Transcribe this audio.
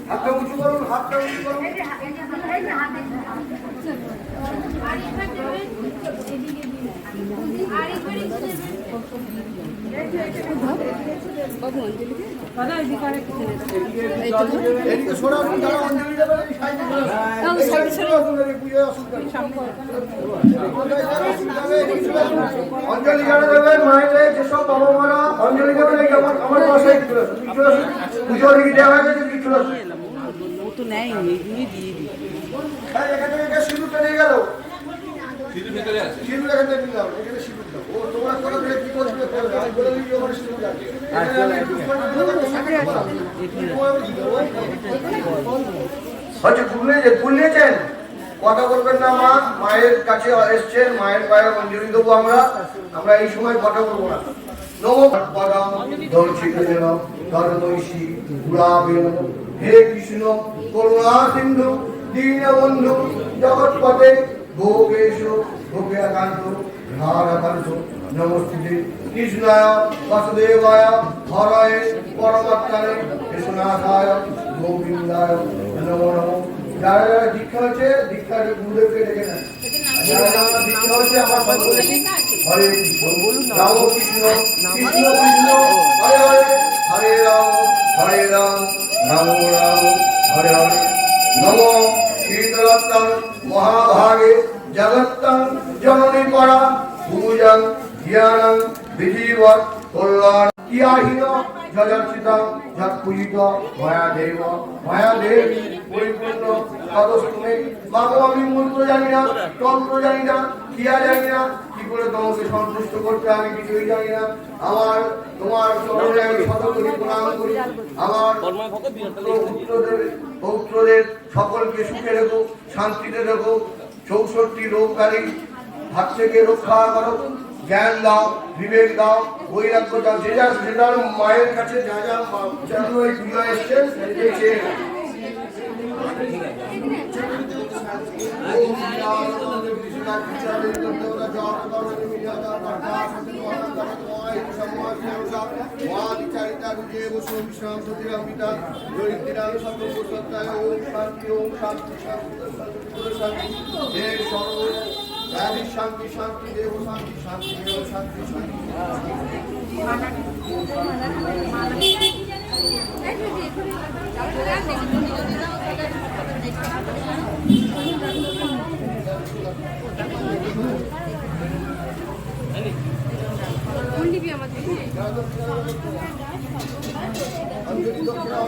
হাতটা উঁচু করুন, হাতটা উঁচু করুন। অঞ্জলি যারা দেবেন মায়েদের যেসব বাবা মারা অঞ্জলি দেবেন আমার পাশে পুজো দিকে দেওয়া হয়েছে কিছু তো নেই দিয়ে দিই এখান থেকে সিঁদুরটা নিয়ে গেল। সিঁদুর ভেতরে আছে, সিঁদুর এখান থেকে নিলাম, এখানে সিঁদুর দাও। ও তোমরা করে দিলে কি করবে করবে, আমি বলে দিই ওখানে সিঁদুর আছে। আচ্ছা ফুল নিয়েছেন, কথা বলবেন না মা, মায়ের কাছে এসছেন, মায়ের পায়ে অঞ্জলি দেবো আমরা এই সময় কথা বলবো না। হে কৃষ্ণ করুণা সিন্ধু দীনবন্ধু জগৎপতে ভোগেশ ভোগ্যাকান্ত ধারাকান্ত নমস্তে কৃষ্ণায় বাসুদেবায় হরায় পরমাত্মানে কৃষ্ণনাথায় গোবিন্দায় নমো নমঃ। যারা যারা দীক্ষা হচ্ছে দীক্ষার গুরুদেবকে ডেকে নেন। যারা যারা দীক্ষা হচ্ছে আমার সব বলেছি হরে কৃষ্ণ রাম কৃষ্ণ কৃষ্ণ কৃষ্ণ হরে হরে হরে রাম রাম রাম হরে হরে। নম শীতরত্তং মহাভাগে জগত্তং জননী পরা পূজং জ্ঞানং বিধিবৎ কল্যাণ কিয়াহীন যজর্চিতং যৎপূজিত মায়াদেব মায়াদেবী পরিপূর্ণ তদস্তুমে। মাগো আমি মন্ত্র জানি না, তন্ত্র জানি না, ক্রিয়া জানি না, কি করে তোমাকে সন্তুষ্ট করতে আমি কিছুই জানি না। আমার তোমার চরণে আমি শতকোটি প্রণাম করি। আমার পৌত্রদের সকলকে সুখে রেখো, শান্তিতে রেখো, 64 রোগকারী হাত থেকে রক্ষা করো, জ্ঞান দাও, বিবেক দাও, বৈরাগ্য দাও। যে যার মায়ের কাছে যা যা জন্য এই পুজো এসছেন শান্তি শান্তি দেব শান্তি শান্তি দেব শান্তি শান্তি। অঞ্জলি দক্ষিণা